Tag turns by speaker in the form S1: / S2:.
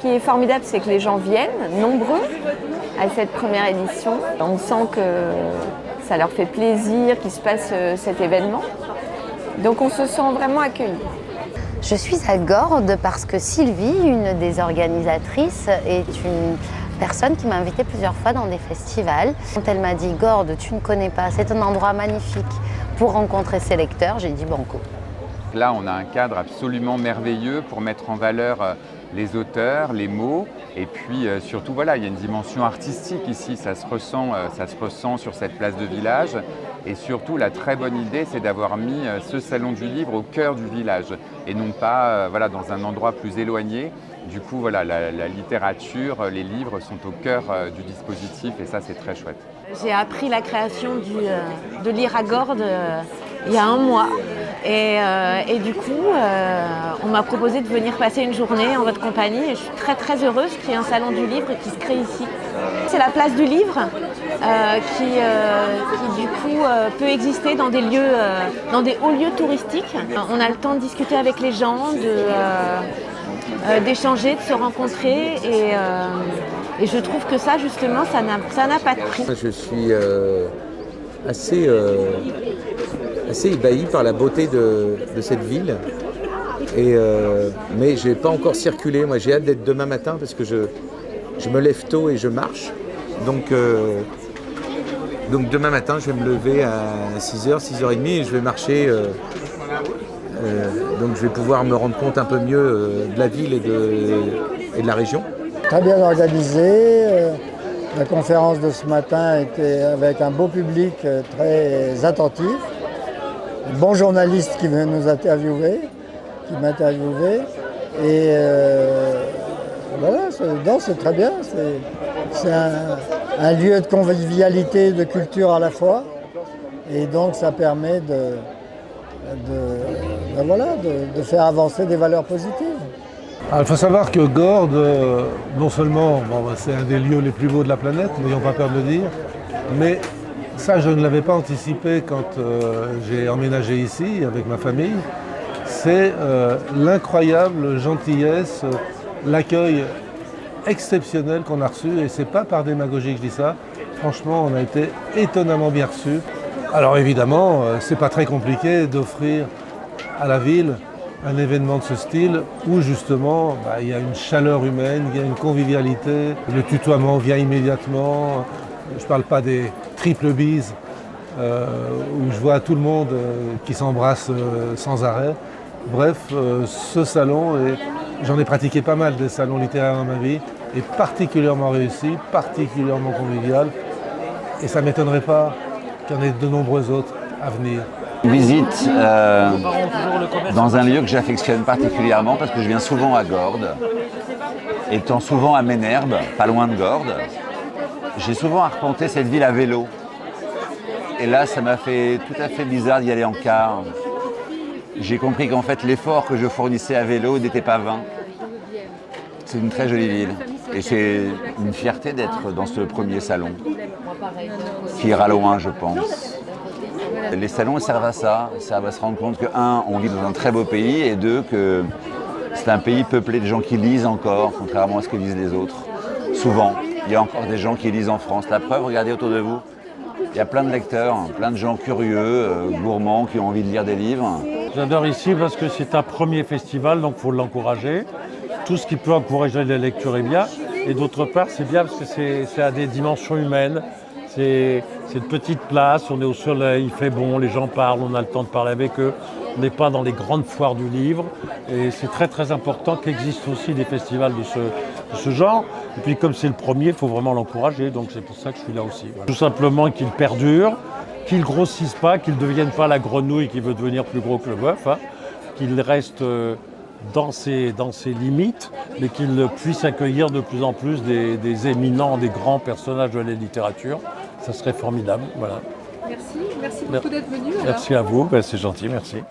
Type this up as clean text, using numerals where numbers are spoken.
S1: qui est formidable, c'est que les gens viennent, nombreux, à cette première édition. On sent que ça leur fait plaisir qu'il se passe cet événement. Donc on se sent vraiment accueillis.
S2: Je suis à Gordes parce que Sylvie, une des organisatrices, est une personne qui m'a invitée plusieurs fois dans des festivals. Quand elle m'a dit « Gordes, tu ne connais pas, c'est un endroit magnifique pour rencontrer ses lecteurs », j'ai dit « banco ».
S3: Là, on a un cadre absolument merveilleux pour mettre en valeur les auteurs, les mots, et puis surtout, voilà, il y a une dimension artistique ici, ça se ressent sur cette place de village. Et surtout, la très bonne idée, c'est d'avoir mis ce salon du livre au cœur du village, et non pas voilà, dans un endroit plus éloigné. Du coup, voilà, la littérature, les livres sont au cœur du dispositif, et ça, c'est très chouette.
S1: J'ai appris la création de Lire à Gordes il y a un mois. Et du coup, on m'a proposé de venir passer une journée en votre compagnie. Et je suis très très heureuse qu'il y ait un salon du livre qui se crée ici. C'est la place du livre qui du coup peut exister dans des lieux, dans des hauts lieux touristiques. On a le temps de discuter avec les gens, d'échanger, de se rencontrer. Et je trouve que ça, justement, ça n'a pas de prix.
S4: Je suis assez ébahi par la beauté de cette ville. Mais je n'ai pas encore circulé. Moi, j'ai hâte d'être demain matin parce que je me lève tôt et je marche. Donc demain matin, je vais me lever à 6h, 6h30 et je vais marcher. Donc je vais pouvoir me rendre compte un peu mieux de la ville et de la région.
S5: Très bien organisé. La conférence de ce matin était avec un beau public très attentif. Un bon journaliste qui veut nous interviewer, qui m'interviewait. Et voilà, c'est très bien. C'est un lieu de convivialité, de culture à la fois. Et donc ça permet de faire avancer des valeurs positives.
S6: Alors, il faut savoir que Gordes, non seulement c'est un des lieux les plus beaux de la planète, n'ayons pas peur de le dire, mais ça je ne l'avais pas anticipé quand j'ai emménagé ici avec ma famille, c'est l'incroyable gentillesse, l'accueil exceptionnel qu'on a reçu, et c'est pas par démagogie que je dis ça, franchement on a été étonnamment bien reçus. Alors évidemment, c'est pas très compliqué d'offrir à la ville un événement de ce style où justement il y a une chaleur humaine, il y a une convivialité, le tutoiement vient immédiatement, je ne parle pas des triples bises où je vois tout le monde qui s'embrasse sans arrêt. Bref, ce salon, j'en ai pratiqué pas mal des salons littéraires dans ma vie, est particulièrement réussi, particulièrement convivial, et ça ne m'étonnerait pas qu'il y en ait de nombreux autres à venir.
S3: Visite dans un lieu que j'affectionne particulièrement parce que je viens souvent à Gordes, étant souvent à Ménherbe, pas loin de Gordes. J'ai souvent arpenté cette ville à vélo. Et là, ça m'a fait tout à fait bizarre d'y aller en car. J'ai compris qu'en fait, l'effort que je fournissais à vélo n'était pas vain. C'est une très jolie ville. Et c'est une fierté d'être dans ce premier salon, qui ira loin, je pense. Les salons servent à ça, servent à se rendre compte que, un, on vit dans un très beau pays, et deux, que c'est un pays peuplé de gens qui lisent encore, contrairement à ce que disent les autres. Souvent, il y a encore des gens qui lisent en France. La preuve, regardez autour de vous, il y a plein de lecteurs, plein de gens curieux, gourmands, qui ont envie de lire des livres.
S7: J'adore ici parce que c'est un premier festival, donc il faut l'encourager. Tout ce qui peut encourager la lecture est bien. Et d'autre part, c'est bien parce que c'est à des dimensions humaines. C'est une petite place, on est au soleil, il fait bon, les gens parlent, on a le temps de parler avec eux. On n'est pas dans les grandes foires du livre. Et c'est très très important qu'il existe aussi des festivals de ce genre. Et puis comme c'est le premier, il faut vraiment l'encourager. Donc c'est pour ça que je suis là aussi. Voilà. Tout simplement qu'il perdure, qu'il ne grossisse pas, qu'il ne devienne pas la grenouille qui veut devenir plus gros que le bœuf, hein, qu'il reste dans ses limites, mais qu'il puisse accueillir de plus en plus des éminents, des grands personnages de la littérature. Ça serait formidable. Voilà.
S8: Merci beaucoup d'être venu.
S7: Merci à vous, c'est gentil, merci.